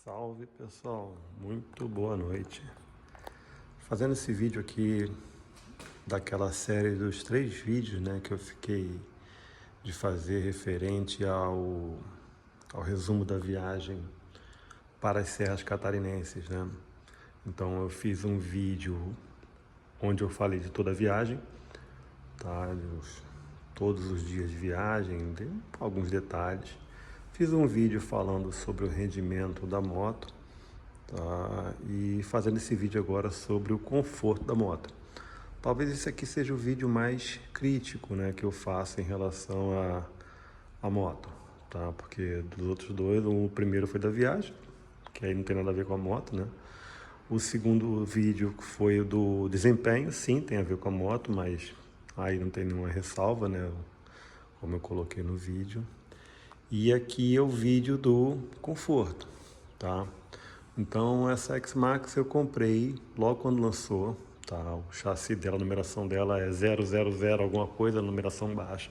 Salve pessoal, muito boa noite. Fazendo esse vídeo aqui daquela série dos 3 vídeos, né, que eu fiquei de fazer referente ao resumo da viagem para as Serras Catarinenses, né? Então eu fiz um vídeo onde eu falei de toda a viagem, tá? Todos os dias de viagem, alguns detalhes. Fiz um vídeo falando sobre o rendimento da moto, tá? E fazendo esse vídeo agora sobre o conforto da moto. Talvez esse aqui seja o vídeo mais crítico, né, que eu faço em relação à moto, tá? Porque dos outros dois, o primeiro foi da viagem, que aí não tem nada a ver com a moto, né? O segundo vídeo foi o do desempenho, sim, tem a ver com a moto, mas aí não tem nenhuma ressalva, né? Como eu coloquei no vídeo. E aqui é o vídeo do conforto, tá? Então essa X-Max eu comprei logo quando lançou, tá? O chassi dela, a numeração dela é 000 alguma coisa, numeração baixa,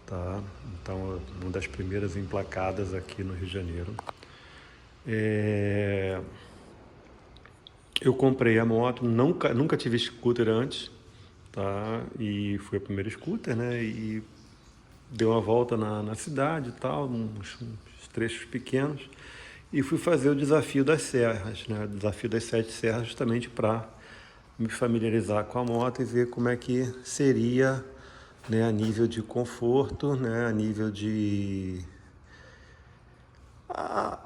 tá? Então uma das primeiras emplacadas aqui no Rio de Janeiro. Eu comprei a moto, nunca tive scooter antes, tá? E foi a primeira scooter, né? E deu uma volta na cidade e tal, uns trechos pequenos, e fui fazer o desafio das serras, né? O desafio das 7 serras, justamente para me familiarizar com a moto e ver como é que seria, né, a nível de conforto, né, a nível de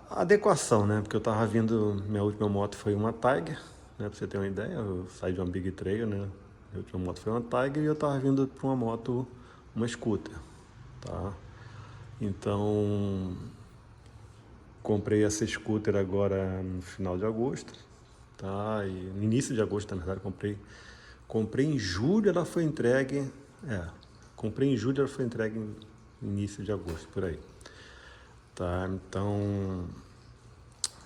adequação, né? Porque eu tava vindo, minha última moto foi uma Tiger, né? Pra você ter uma ideia, eu saí de uma Big Trail, né? Minha última moto foi uma Tiger e eu tava vindo para uma moto, uma scooter, tá? Então, comprei essa scooter agora no final de agosto, tá? E no início de agosto, na verdade, comprei em julho, ela foi entregue, comprei em julho, ela foi entregue no início de agosto, por aí. Tá, então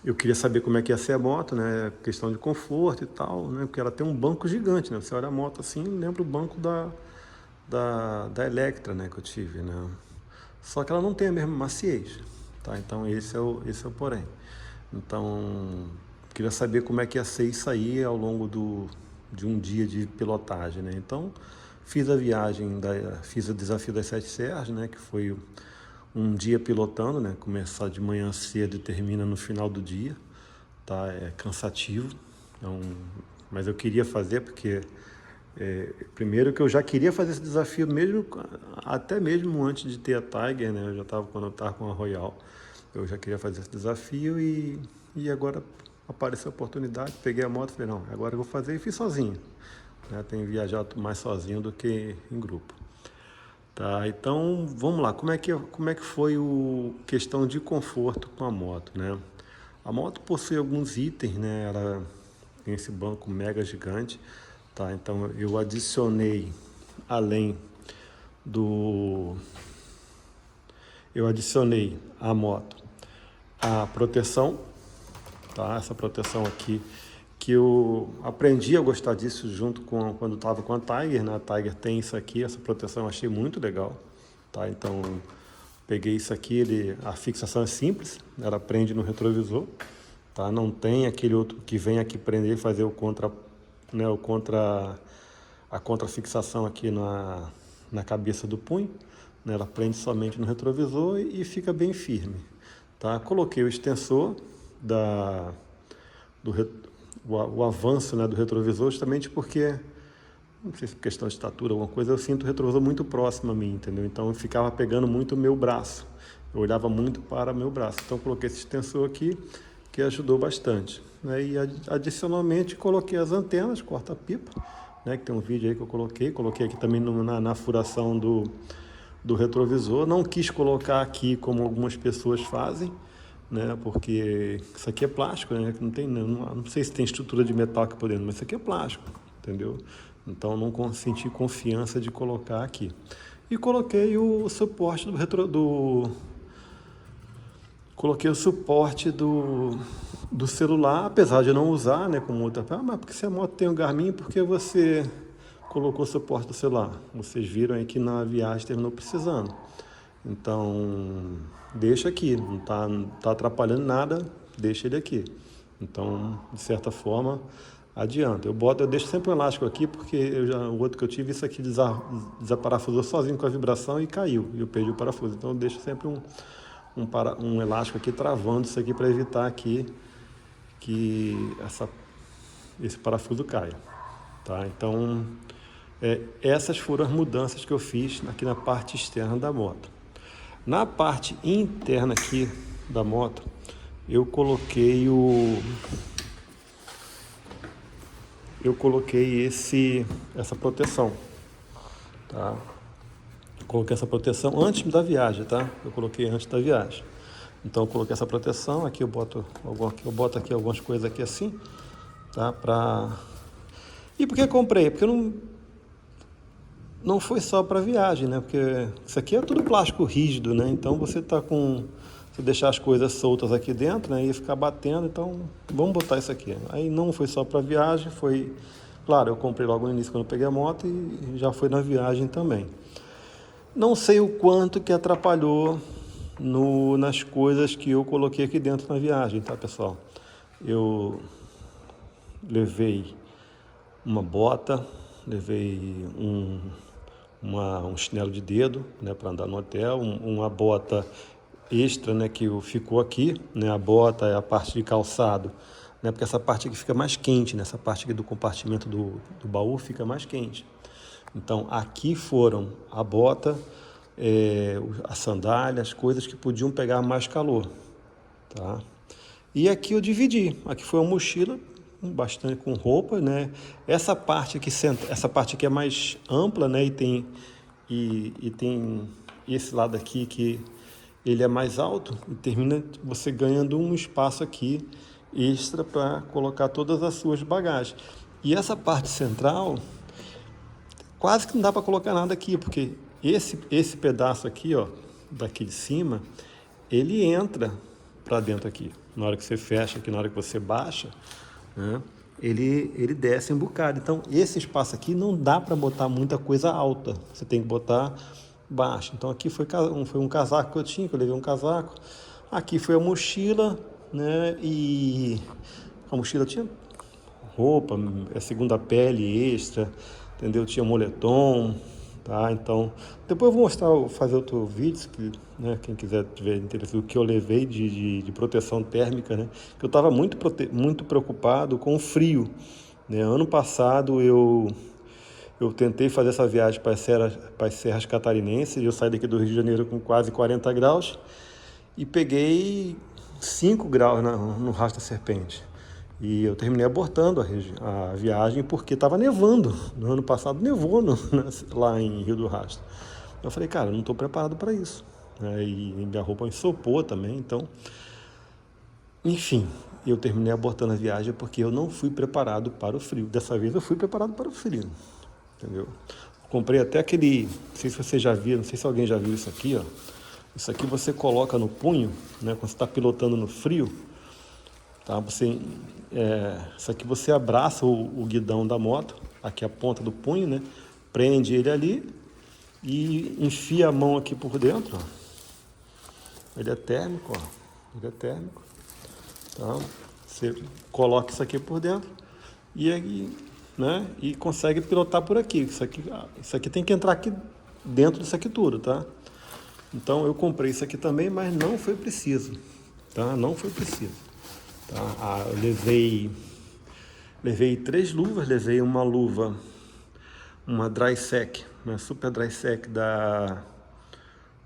eu queria saber como é que ia ser a moto, né? Questão de conforto e tal, né? Porque ela tem um banco gigante, né? Você olha a moto assim, lembra o banco da Electra, né? Que eu tive, né? Só que ela não tem a mesma maciez, tá? Então esse é o porém. Então queria saber como é que ia ser isso aí ao longo de um dia de pilotagem, né? Então fiz a viagem, fiz o desafio das 7 serras, né? Que foi um dia pilotando, né? Começar de manhã cedo e termina no final do dia, tá? É cansativo, mas eu queria fazer porque primeiro que eu já queria fazer esse desafio mesmo, até mesmo antes de ter a Tiger, né? Quando eu estava com a Royal, eu já queria fazer esse desafio e agora apareceu a oportunidade, peguei a moto e falei, não, agora eu vou fazer e fiz sozinho, né? Tenho viajado mais sozinho do que em grupo. Tá, então vamos lá, como é que foi o questão de conforto com a moto, né? A moto possui alguns itens, né? Ela tem esse banco mega gigante, tá? Então eu adicionei, além do... Eu adicionei à moto a proteção, tá? Essa proteção aqui, que eu aprendi a gostar disso junto com quando estava com a Tiger, né? A Tiger tem isso aqui, essa proteção eu achei muito legal, tá? Então peguei isso aqui, a fixação é simples, ela prende no retrovisor, tá? Não tem aquele outro que vem aqui prender e fazer o contra, né? A contrafixação aqui na cabeça do punho, né? Ela prende somente no retrovisor e fica bem firme, tá? Coloquei o extensor o avanço, né, do retrovisor, justamente porque, não sei se por questão de estatura, alguma coisa, eu sinto o retrovisor muito próximo a mim, entendeu? Então eu ficava pegando muito o meu braço, eu olhava muito para o meu braço. Então eu coloquei esse extensor aqui, que ajudou bastante, né? E adicionalmente coloquei as antenas, corta-pipa, né, que tem um vídeo aí que eu coloquei aqui também na furação do retrovisor. Não quis colocar aqui como algumas pessoas fazem, né? Porque isso aqui é plástico, né? Não sei se tem estrutura de metal aqui por dentro, mas isso aqui é plástico, entendeu? Então não senti confiança de colocar aqui. E coloquei o suporte coloquei o suporte do celular, apesar de não usar, né? Como outra, mas porque se a moto tem um Garmin, por que você colocou o suporte do celular? Vocês viram aí que na viagem terminou precisando. Então, deixa aqui, não tá atrapalhando nada, deixa ele aqui. Então, de certa forma, adianta. Eu deixo sempre um elástico aqui, porque o outro que eu tive, isso aqui desaparafusou sozinho com a vibração e caiu, e eu perdi o parafuso. Então eu deixo sempre um elástico aqui travando isso aqui para evitar aqui que esse parafuso caia. Tá? Então, essas foram as mudanças que eu fiz aqui na parte externa da moto. Na parte interna aqui da moto, eu coloquei essa proteção, tá? Coloquei essa proteção antes da viagem, tá? Eu coloquei antes da viagem. Então eu coloquei essa proteção, aqui eu boto aqui algumas coisas aqui assim, tá? E por que eu comprei? Porque eu não foi só para viagem, né? Porque isso aqui é tudo plástico rígido, né? Então você se deixar as coisas soltas aqui dentro, né? Ia ficar batendo, então vamos botar isso aqui. Aí não foi só para viagem, foi... Claro, eu comprei logo no início quando eu peguei a moto e já foi na viagem também. Não sei o quanto que atrapalhou nas coisas que eu coloquei aqui dentro na viagem, tá, pessoal? Eu levei uma bota, levei um chinelo de dedo, né, para andar no hotel, uma bota extra, né, que ficou aqui, né, a bota é a parte de calçado, né, porque essa parte aqui fica mais quente, né, essa parte aqui do compartimento do baú fica mais quente. Então aqui foram a bota, a sandália, as coisas que podiam pegar mais calor, tá? E aqui eu dividi, aqui foi uma mochila bastante com roupa, né? Essa parte aqui é mais ampla, né? E tem esse lado aqui que ele é mais alto e termina você ganhando um espaço aqui extra para colocar todas as suas bagagens. E essa parte central quase que não dá para colocar nada aqui, porque esse pedaço aqui, ó, daqui de cima, ele entra para dentro aqui. Na hora que você fecha aqui, na hora que você baixa, né, ele desce um bocado. Então, esse espaço aqui não dá para botar muita coisa alta. Você tem que botar baixo. Então, aqui foi um casaco que eu tinha, que eu levei um casaco. Aqui foi a mochila, né? E a mochila tinha roupa, segunda pele extra, entendeu? Tinha moletom, tá? Então, depois eu vou fazer outro vídeo, né? Quem quiser tiver interesse, o que eu levei de proteção térmica, né? Que eu estava muito preocupado com o frio, né? Ano passado eu tentei fazer essa viagem para as Serras Catarinenses, eu saí daqui do Rio de Janeiro com quase 40 graus e peguei 5 graus no Rastro da Serpente. E eu terminei abortando a viagem porque estava nevando. No ano passado nevou lá em Rio do Rastro. Eu falei, cara, eu não estou preparado para isso. E minha roupa ensopou também, então... Enfim, eu terminei abortando a viagem porque eu não fui preparado para o frio. Dessa vez eu fui preparado para o frio, entendeu? Comprei até aquele... Não sei se você já viu, não sei se alguém já viu isso aqui, ó. Isso aqui você coloca no punho, né? Quando você está pilotando no frio, tá? Isso aqui você abraça o guidão da moto, aqui a ponta do punho, né? Prende ele ali e enfia a mão aqui por dentro, ó. Ele é térmico, ó. Ele é térmico. Tá? Você coloca isso aqui por dentro e aí, né? E consegue pilotar por aqui. Isso aqui tem que entrar aqui dentro disso aqui tudo, tá? Então eu comprei isso aqui também, mas não foi preciso, tá? Não foi preciso. Tá? Eu levei 3 luvas, levei uma luva, uma Dry Sec, uma Super Dry Sec da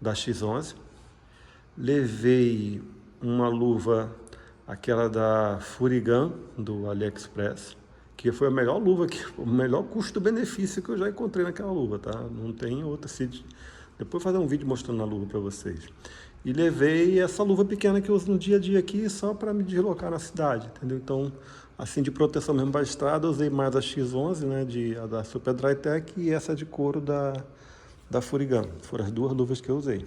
X11, levei uma luva, aquela da Furigan, do AliExpress, que foi a melhor luva, o melhor custo-benefício que eu já encontrei naquela luva, tá? Não tem outra. Depois vou fazer um vídeo mostrando a luva para vocês. E levei essa luva pequena que eu uso no dia a dia aqui, só para me deslocar na cidade, entendeu? Então, assim, de proteção mesmo para a estrada, eu usei mais a X11, né, a da Super Dry Tech, e essa de couro da Furigan. Foram as 2 luvas que eu usei,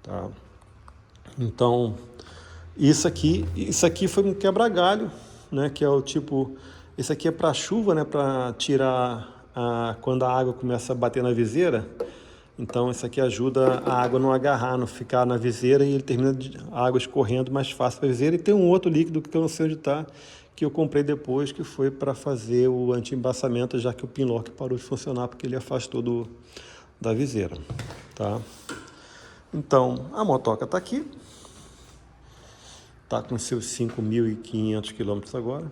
tá? Então, isso aqui foi um quebra-galho, né, que é o tipo... Esse aqui é para chuva, né, para tirar quando a água começa a bater na viseira. Então isso aqui ajuda a água não agarrar, não ficar na viseira, e ele termina a água escorrendo mais fácil para a viseira. E tem um outro líquido que eu não sei onde está, que eu comprei depois, que foi para fazer o anti-embaçamento, já que o pinlock parou de funcionar porque ele afastou da viseira, tá? Então a motoca está aqui, está com seus 5.500 quilômetros agora.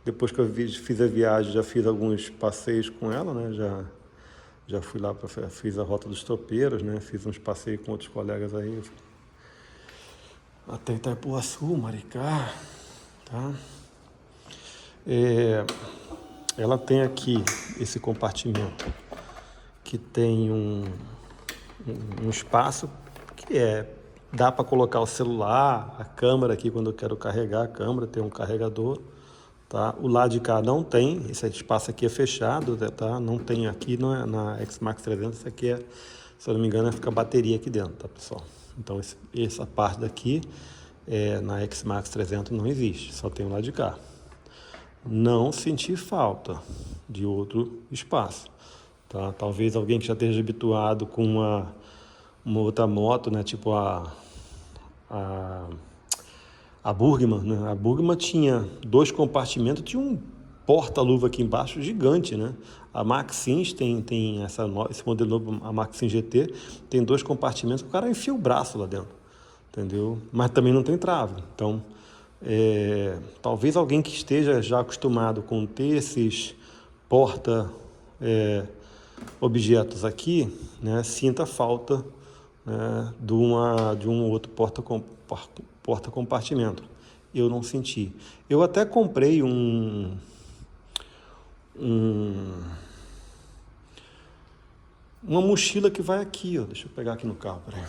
Depois que eu fiz a viagem, já fiz alguns passeios com ela, né? Já fui lá, fiz a Rota dos Tropeiros, né? Fiz uns passeios com outros colegas aí. Até Itaipuaçu, Maricá, tá? Ela tem aqui esse compartimento que tem um espaço que dá para colocar o celular, a câmera aqui quando eu quero carregar a câmera, tem um carregador. Tá? O lado de cá não tem, esse espaço aqui é fechado, tá? Não tem aqui na X-Max 300, isso aqui se eu não me engano, fica a bateria aqui dentro, tá, pessoal? Então essa parte daqui na X-Max 300 não existe, só tem o lado de cá. Não senti falta de outro espaço, tá? Talvez alguém que já esteja habituado com uma outra moto, né? Tipo a Burgman, né? A Burgman tinha 2 compartimentos, tinha um porta-luva aqui embaixo gigante, né? A Maxins tem esse modelo novo, a Maxins GT, tem 2 compartimentos, o cara enfia o braço lá dentro, entendeu? Mas também não tem trave. Então, talvez alguém que esteja já acostumado com ter esses objetos aqui, né, sinta falta, né, de um outro porta-compartimento. Eu não senti. Eu até comprei uma mochila que vai aqui, ó. Deixa eu pegar aqui no carro, peraí.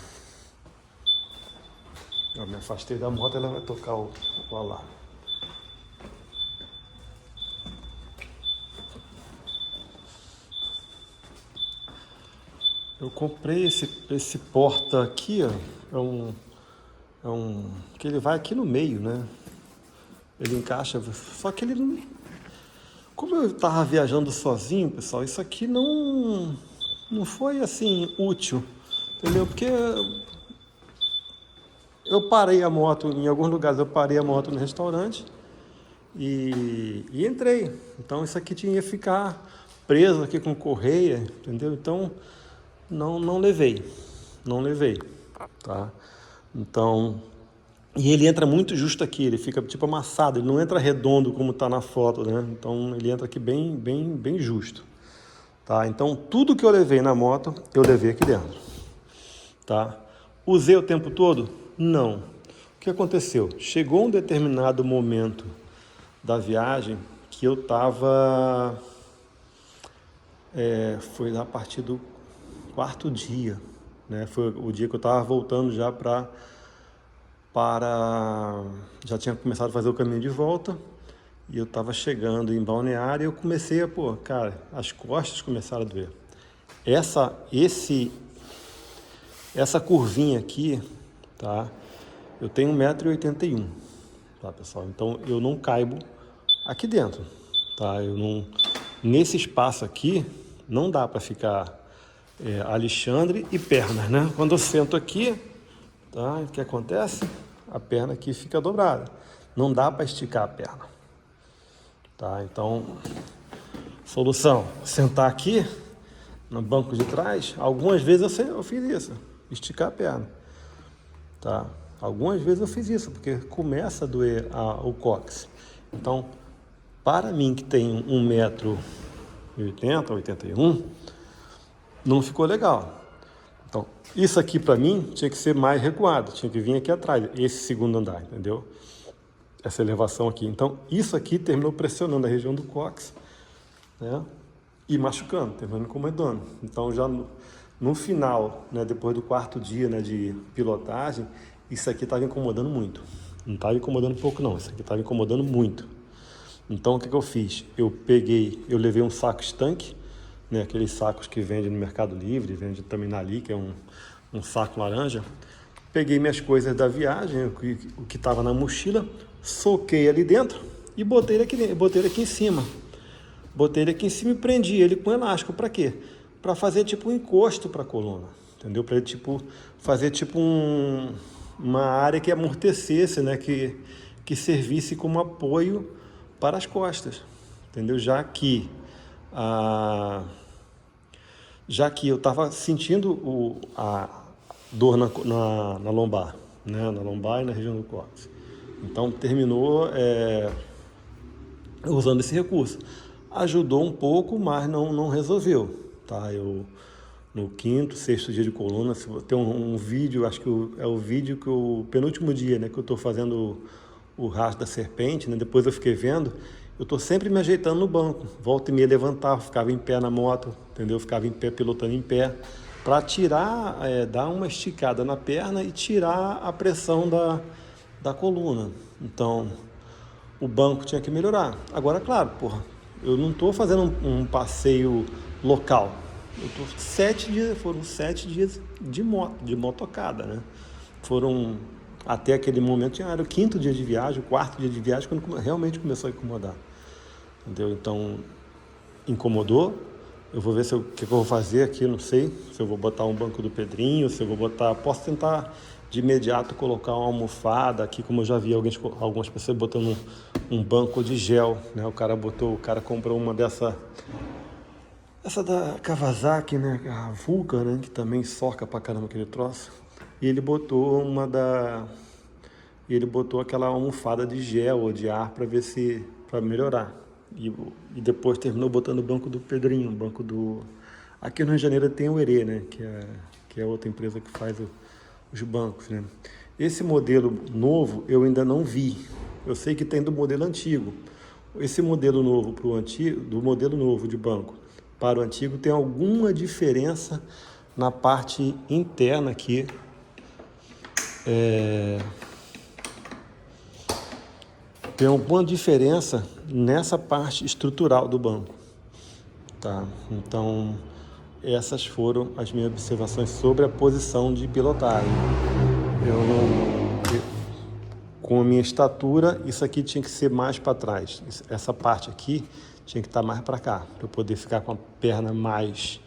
Eu me afastei da moto, ela vai tocar o alarme. Eu comprei esse porta aqui, ó. Que ele vai aqui no meio, né? Ele encaixa, só que ele não... Como eu estava viajando sozinho, pessoal, isso aqui não foi assim útil, entendeu? Porque eu parei a moto, em alguns lugares eu parei a moto no restaurante e entrei. Então isso aqui tinha que ficar preso aqui com correia, entendeu? Então não levei, tá? Então, e ele entra muito justo aqui, ele fica tipo amassado, ele não entra redondo como está na foto, né? Então ele entra aqui bem justo, tá? Então tudo que eu levei na moto, eu levei aqui dentro, tá? Usei o tempo todo? Não. O que aconteceu? Chegou um determinado momento da viagem que eu estava... foi a partir do 4º dia, né? Foi o dia que eu estava voltando já já tinha começado a fazer o caminho de volta e eu estava chegando em Balneário e eu comecei cara, as costas começaram a doer. Essa curvinha aqui, tá? Eu tenho 1,81 m, tá, pessoal? Então eu não caibo aqui dentro, tá? Nesse espaço aqui não dá para ficar Alexandre e pernas, né? Quando eu sento aqui, tá? O que acontece? A perna aqui fica dobrada. Não dá para esticar a perna, tá? Então, solução: sentar aqui no banco de trás. Algumas vezes eu fiz isso, esticar a perna, tá? Algumas vezes eu fiz isso, porque começa a doer o cóccix. Então, para mim que tem 1,80 m, 81, não ficou legal. Então, isso aqui para mim tinha que ser mais recuado, tinha que vir aqui atrás, esse segundo andar, entendeu? Essa elevação aqui. Então, isso aqui terminou pressionando a região do cóccix, né? E machucando, terminando incomodando. Então, já no final, né, depois do 4º dia, né, de pilotagem, isso aqui estava incomodando muito. Não estava incomodando pouco, não. Isso aqui estava incomodando muito. Então, o que eu fiz? Eu levei um saco estanque, né, aqueles sacos que vende no Mercado Livre, vende também na Ali, que é um saco laranja. Peguei minhas coisas da viagem, o que estava na mochila, soquei ali dentro e botei ele aqui em cima. Botei ele aqui em cima e prendi ele com elástico. Para quê? para fazer tipo um encosto para a coluna, entendeu? Para tipo fazer tipo uma área que amortecesse, né? Que servisse como apoio para as costas, entendeu? Já que eu estava sentindo a dor na lombar, né? Na lombar e na região do cóccix. Então terminou usando esse recurso. Ajudou um pouco, mas não resolveu. Tá? Eu, no quinto, sexto dia de coluna, tem um vídeo, acho que é o vídeo que o penúltimo dia, né, que eu estou fazendo o rastro da serpente, né, depois eu fiquei vendo, eu estou sempre me ajeitando no banco. Volta e meia levantava, ficava em pé na moto, entendeu? Ficava em pé, pilotando em pé, para tirar, dar uma esticada na perna e tirar a pressão da coluna. Então, o banco tinha que melhorar. Agora, claro, porra, eu não estou fazendo um passeio local. Eu tô 7 dias, foram 7 dias de motocada, né? Foram, até aquele momento, era o quinto dia de viagem, o quarto dia de viagem, quando realmente começou a incomodar. Entendeu? Então, incomodou. Eu vou ver o que eu vou fazer aqui, não sei. Se eu vou botar um banco do Pedrinho, se eu vou botar... Posso tentar de imediato colocar uma almofada aqui, como eu já vi algumas pessoas botando um banco de gel, né? O cara comprou uma essa da Kawasaki, né? A Vulcan, né? Que também soca pra caramba aquele troço. E ele botou aquela almofada de gel ou de ar para ver se... para melhorar. E depois terminou botando o banco do Pedrinho, o banco do... Aqui no Rio de Janeiro tem o Herê, né? Que é outra empresa que faz os bancos, né? Esse modelo novo eu ainda não vi. Eu sei que tem do modelo antigo. Esse modelo novo pro antigo, do modelo novo de banco para o antigo, tem alguma diferença na parte interna aqui. Tem alguma diferença nessa parte estrutural do banco, tá? Então, essas foram as minhas observações sobre a posição de pilotagem. Com a minha estatura, isso aqui tinha que ser mais para trás. Essa parte aqui tinha que estar mais para cá, para eu poder ficar com a perna mais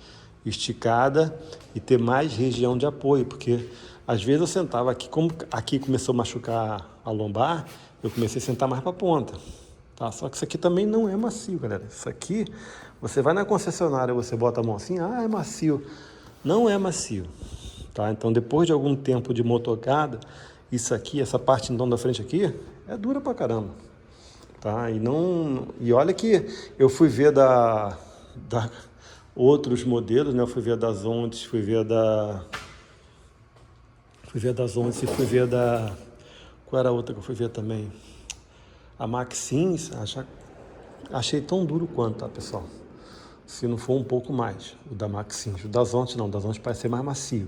esticada e ter mais região de apoio, porque às vezes eu sentava aqui, como aqui começou a machucar a lombar, eu comecei a sentar mais para a ponta. Tá? Só que isso aqui também não é macio, galera. Isso aqui, você vai na concessionária, você bota a mão assim, é macio. Não é macio. Tá? Então, depois de algum tempo de motocada, isso aqui, essa parte então da frente aqui, é dura pra caramba. Tá? E olha que eu fui ver da outros modelos, né? Eu fui ver das Ondas, fui ver das Ondas e fui ver da... Qual era a outra que eu fui ver também? A Maxins, achei tão duro quanto, tá, pessoal? Se não for um pouco mais, o da Maxins. O das Ondas não, o das Ondas parece ser mais macio.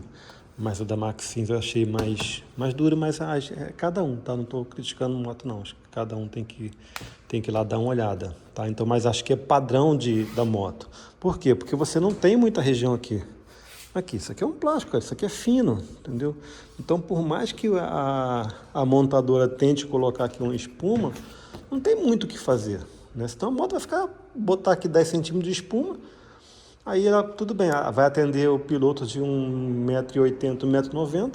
Mas o da Maxins eu achei mais duro, mas cada um, tá? Não estou criticando moto, não. Acho que cada um tem que ir lá dar uma olhada, tá? Então, mas acho que é padrão da moto. Por quê? Porque você não tem muita região aqui. Aqui, isso aqui é um plástico, cara, isso aqui é fino, entendeu? Então, por mais que a montadora tente colocar aqui uma espuma, não tem muito o que fazer, né? Senão a moto vai botar aqui 10 centímetros de espuma, aí ela, tudo bem, ela vai atender o piloto de 1,80 m, 1,90 m,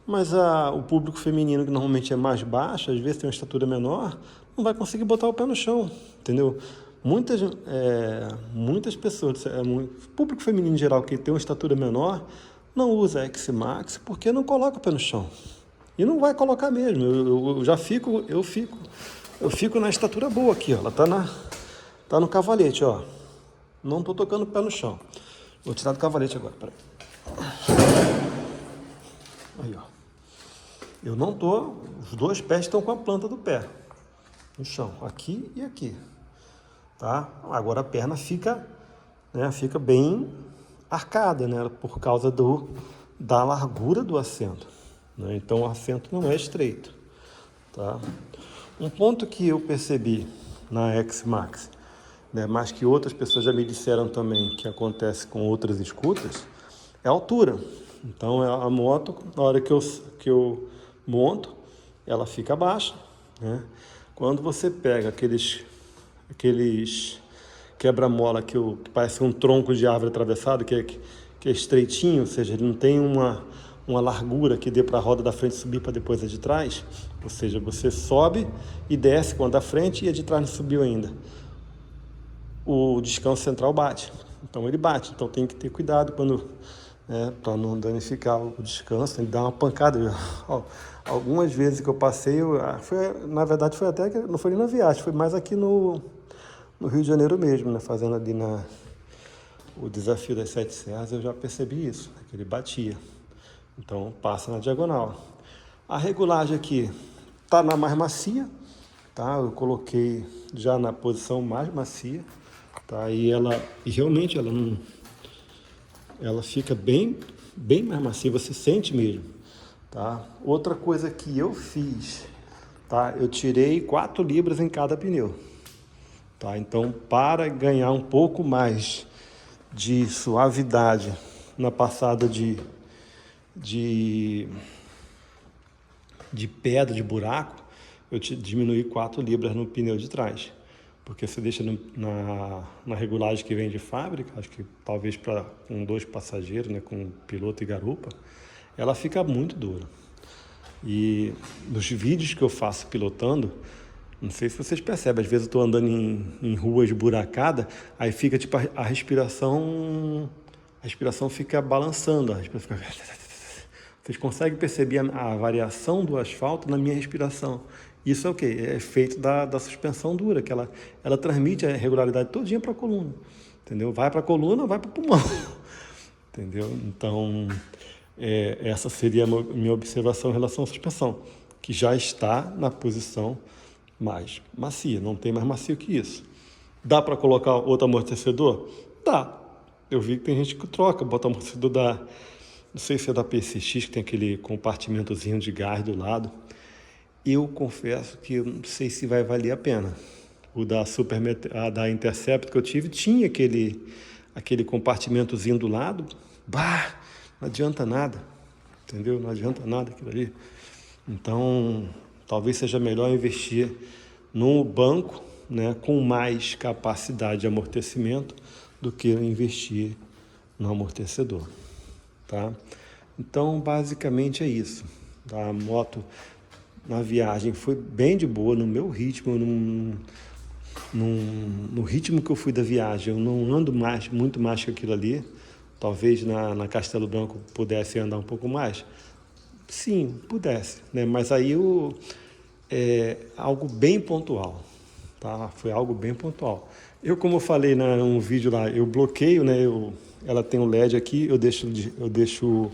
mas o público feminino, que normalmente é mais baixo, às vezes tem uma estatura menor, não vai conseguir botar o pé no chão, entendeu? Muitas pessoas, público feminino em geral que tem uma estatura menor, não usa X-Max porque não coloca o pé no chão. E não vai colocar mesmo. Eu fico na estatura boa aqui, ó. Ela tá no cavalete, ó. Não tô tocando o pé no chão. Vou tirar do cavalete agora, peraí. Aí, ó. Eu não tô, os dois pés estão com a planta do pé no chão, aqui e aqui. Tá? Agora a perna fica bem arcada, né? Por causa da largura do assento, né? Então o assento não é estreito, tá? Um ponto que eu percebi na X-Max, né, mas que outras pessoas já me disseram também que acontece com outras scooters, é a altura. Então a moto, na hora que eu monto, ela fica baixa, né? Quando você pega aqueles quebra-mola que parece um tronco de árvore atravessado, que é estreitinho, ou seja, ele não tem uma largura que dê para a roda da frente subir para depois a de trás. Ou seja, você sobe e desce quando a frente e a de trás não subiu ainda. O descanso central bate. Então ele bate. Então tem que ter cuidado para não danificar o descanso. Ele dá uma pancada. Algumas vezes que eu passei, na verdade foi até que não foi nem na viagem, foi mais aqui no Rio de Janeiro mesmo, né? Fazendo ali o desafio das 7 serras, eu já percebi isso, que ele batia. Então passa na diagonal. A regulagem aqui está na mais macia, tá? Eu coloquei já na posição mais macia, tá? E realmente ela fica bem mais macia, você sente mesmo, tá? Outra coisa que eu fiz, tá? Eu tirei 4 libras em cada pneu, tá? Então, para ganhar um pouco mais de suavidade na passada de pedra, de buraco, eu diminui 4 libras no pneu de trás. Porque você deixa na regulagem que vem de fábrica, acho que talvez com 2 passageiros, né, com piloto e garupa, ela fica muito dura. E nos vídeos que eu faço pilotando, não sei se vocês percebem, às vezes eu estou andando em ruas esburacadas, aí fica tipo a respiração fica balançando, vocês conseguem perceber a variação do asfalto na minha respiração. Isso é o quê? É efeito da suspensão dura, que ela transmite a regularidade todinha para a coluna, entendeu? Vai para a coluna, vai para o pulmão, entendeu? Então, essa seria a minha observação em relação à suspensão, que já está na posição mais macia, não tem mais macio que isso. Dá para colocar outro amortecedor? Dá. Eu vi que tem gente que troca, bota amortecedor não sei se é da PCX, que tem aquele compartimentozinho de gás do lado. Eu confesso que eu não sei se vai valer a pena. O da Intercept que eu tive tinha aquele compartimentozinho do lado. Bah, não adianta nada, entendeu? Não adianta nada aquilo ali. Então, talvez seja melhor investir no banco, né, com mais capacidade de amortecimento do que investir no amortecedor, tá? Então, basicamente é isso. Tá? A moto na viagem foi bem de boa, no meu ritmo, no ritmo que eu fui da viagem. Eu não ando muito mais que aquilo ali. Talvez na Castelo Branco pudesse andar um pouco mais. Sim, pudesse, né? Mas aí algo bem pontual, tá? Foi algo bem pontual. Como eu falei num vídeo lá, eu bloqueio, né? Ela tem um LED aqui, eu deixo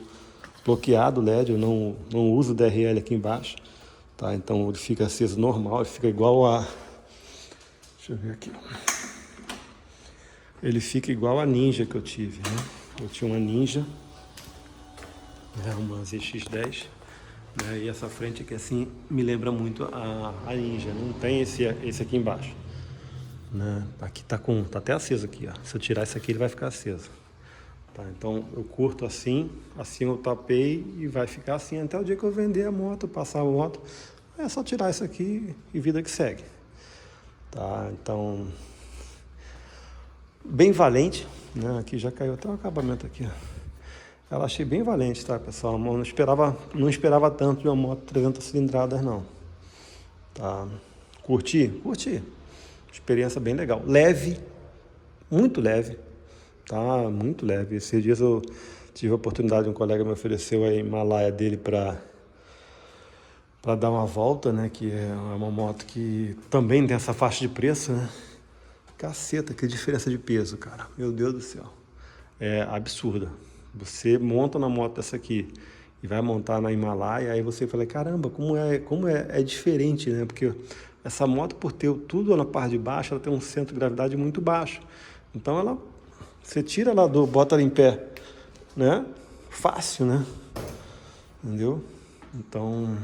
bloqueado o LED, eu não uso o DRL aqui embaixo, tá? Então ele fica aceso normal, ele fica igual deixa eu ver aqui. Ele fica igual a Ninja que eu tive, né? Eu tinha uma Ninja, uma ZX-10, né? E essa frente aqui assim me lembra muito a Ninja, não tem esse aqui embaixo, né? Aqui tá até aceso aqui, ó. Se eu tirar isso aqui ele vai ficar aceso, tá? Então eu curto assim eu tapei e vai ficar assim até o dia que eu vender a moto, passar a moto, é só tirar isso aqui e vida que segue, tá? Então, bem valente, né? Aqui já caiu até o acabamento aqui, ó. Ela achei bem valente, tá, pessoal? Não esperava tanto de uma moto 300 cilindradas, não. Tá? Curti? Experiência bem legal. Leve, muito leve, tá? Muito leve. Esses dias eu tive a oportunidade, um colega me ofereceu a Himalaia dele para dar uma volta, né? Que é uma moto que também tem essa faixa de preço, né? Caceta, que diferença de peso, cara. Meu Deus do céu. É absurda. Você monta na moto dessa aqui e vai montar na Himalaia, aí você fala, caramba, como é diferente, né? Porque essa moto, por ter tudo na parte de baixo, ela tem um centro de gravidade muito baixo. Então você tira ela bota ela em pé, né? Fácil, né? Entendeu? Então,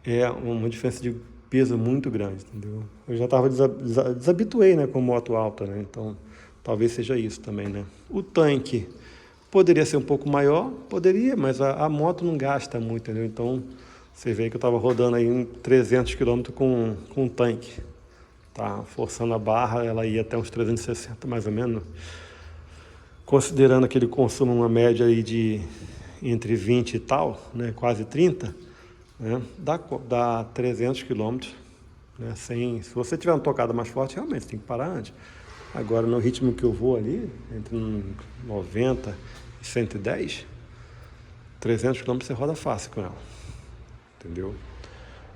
é uma diferença de peso muito grande, entendeu? Eu já estava desabituei, né, com moto alta, né? Então, talvez seja isso também, né? O tanque poderia ser um pouco maior, poderia, mas a moto não gasta muito, entendeu? Então, você vê que eu estava rodando aí em 300 km com um tanque, tá? Forçando a barra, ela ia até uns 360 mais ou menos, considerando aquele consumo, uma média aí de entre 20 e tal, né? Quase 30, né? Dá 300 quilômetros, né? Se você tiver uma tocada mais forte, realmente tem que parar antes. Agora, no ritmo que eu vou ali, entre 90 e 110, 300 km você roda fácil com ela, entendeu?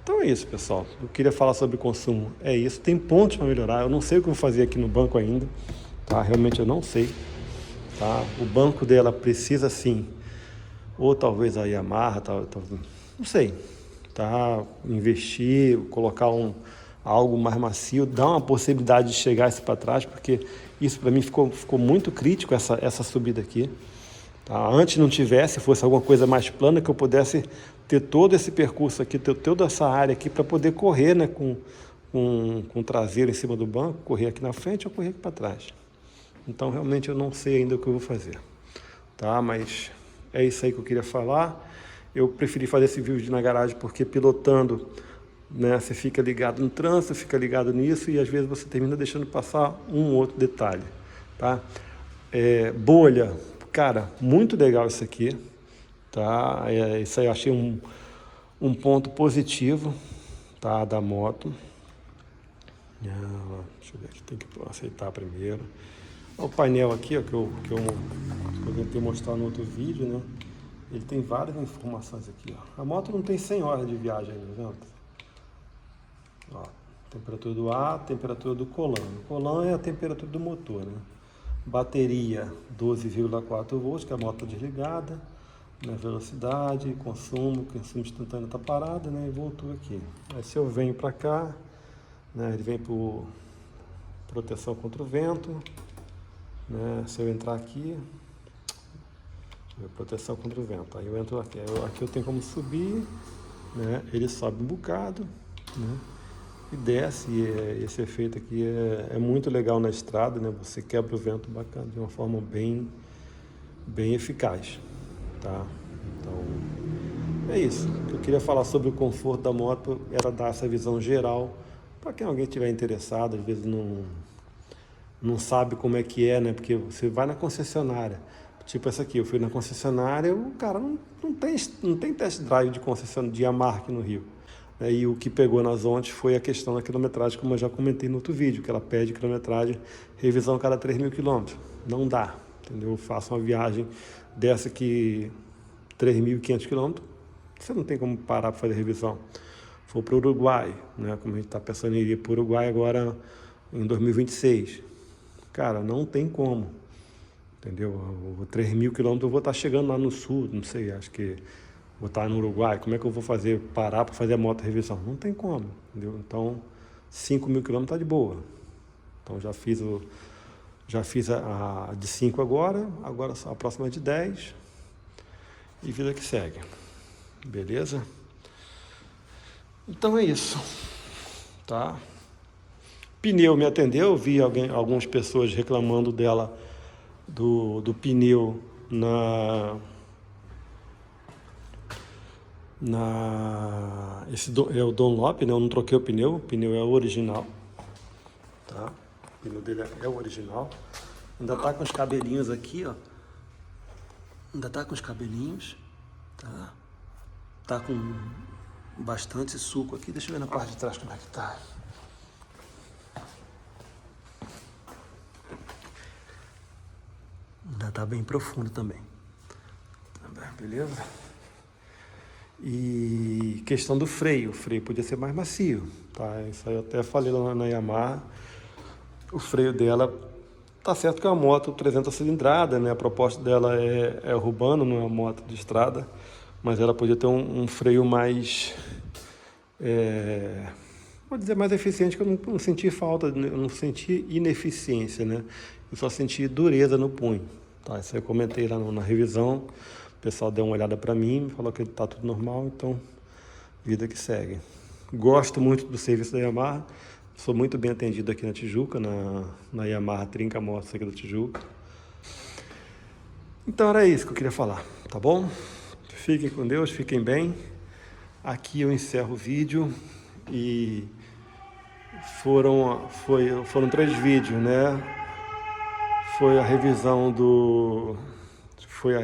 Então é isso, pessoal. Eu queria falar sobre consumo. É isso. Tem pontos para melhorar. Eu não sei o que eu vou fazer aqui no banco ainda, tá? Realmente eu não sei, tá? O banco dela precisa sim, ou talvez a Yamaha, não sei, tá? Investir, colocar algo mais macio, dá uma possibilidade de chegar isso para trás, porque isso para mim ficou muito crítico, essa subida aqui. Tá? Antes não tivesse, fosse alguma coisa mais plana, que eu pudesse ter todo esse percurso aqui, ter toda essa área aqui para poder correr, né, com o traseiro em cima do banco, correr aqui na frente ou correr aqui para trás. Então realmente eu não sei ainda o que eu vou fazer, tá? Mas é isso aí que eu queria falar. Eu preferi fazer esse vídeo na garagem porque pilotando, né, você fica ligado no trânsito, fica ligado nisso e às vezes você termina deixando passar um outro detalhe, tá? Bolha, cara, muito legal isso aqui, tá? Isso aí eu achei um ponto positivo, tá, da moto. Deixa eu ver aqui, tem que aceitar primeiro. O painel aqui, ó, que eu tentei mostrar no outro vídeo, né? Ele tem várias informações aqui, ó. A moto não tem 100 horas de viagem ainda, tá vendo? Ó, temperatura do ar, temperatura do colan. O colan é a temperatura do motor, né? Bateria 12,4 volts, que a moto está desligada, né? Velocidade, consumo instantâneo está parado, né? E voltou aqui. Aí se eu venho para cá, né? Ele vem por proteção contra o vento, né? Se eu entrar aqui, proteção contra o vento. Aí eu entro aqui, aqui eu tenho como subir, né? Ele sobe um bocado, né? E desce, e esse efeito aqui é muito legal na estrada, né? Você quebra o vento bacana, de uma forma bem eficaz, tá? Então, é isso. O que eu queria falar sobre o conforto da moto era dar essa visão geral, para quem alguém estiver interessado, às vezes não sabe como é que é, né? Porque você vai na concessionária, tipo essa aqui, eu fui na concessionária, o cara não tem test drive de concessionária de Yamaha aqui no Rio. E o que pegou nas ondas foi a questão da quilometragem, como eu já comentei no outro vídeo, que ela pede quilometragem, revisão a cada 3.000 quilômetros. Não dá, entendeu? Eu faço uma viagem dessa aqui, 3.500 quilômetros, você não tem como parar para fazer revisão. For para o Uruguai, né? Como a gente está pensando em ir para o Uruguai agora em 2026. Cara, não tem como, entendeu? 3.000 quilômetros eu vou estar chegando lá no sul, não sei, acho que vou estar no Uruguai, como é que eu vou parar para fazer a moto revisão? Não tem como, entendeu? Então, 5.000 quilômetros tá de boa. Então, já fiz a de 5 agora a próxima é de 10 e vida que segue. Beleza? Então é isso, tá? Pneu me atendeu, vi algumas pessoas reclamando dela, do pneu esse é o Dunlop, né? Eu não troquei o pneu é o original, tá? O pneu dele é o original. Ainda tá com os cabelinhos aqui, ó. Ainda tá com os cabelinhos, tá? Tá com bastante suco aqui. Deixa eu ver na parte de trás como é que tá. Ainda tá bem profundo também. Beleza? E questão do freio, o freio podia ser mais macio, tá? Isso aí eu até falei lá na Yamaha. O freio dela, tá certo que é uma moto 300 cilindrada, né? A proposta dela é urbana, não é uma moto de estrada, mas ela podia ter um freio mais, vou dizer, mais eficiente, que eu não senti falta, eu não senti ineficiência, né? Eu só senti dureza no punho, tá? Isso aí eu comentei lá na revisão. O pessoal deu uma olhada para mim, falou que tá tudo normal, então vida que segue. Gosto muito do serviço da Yamaha, sou muito bem atendido aqui na Tijuca, na Yamaha Trinca Motos aqui da Tijuca. Então era isso que eu queria falar, tá bom? Fiquem com Deus, fiquem bem. Aqui eu encerro o vídeo e foram 3 vídeos, né? Foi a revisão do... Foi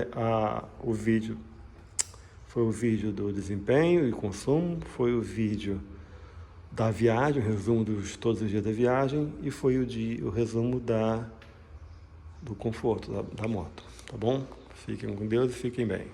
o vídeo do desempenho e consumo, foi o vídeo da viagem, o resumo dos todos os dias da viagem, e foi o resumo do conforto da moto, tá bom? Fiquem com Deus e fiquem bem.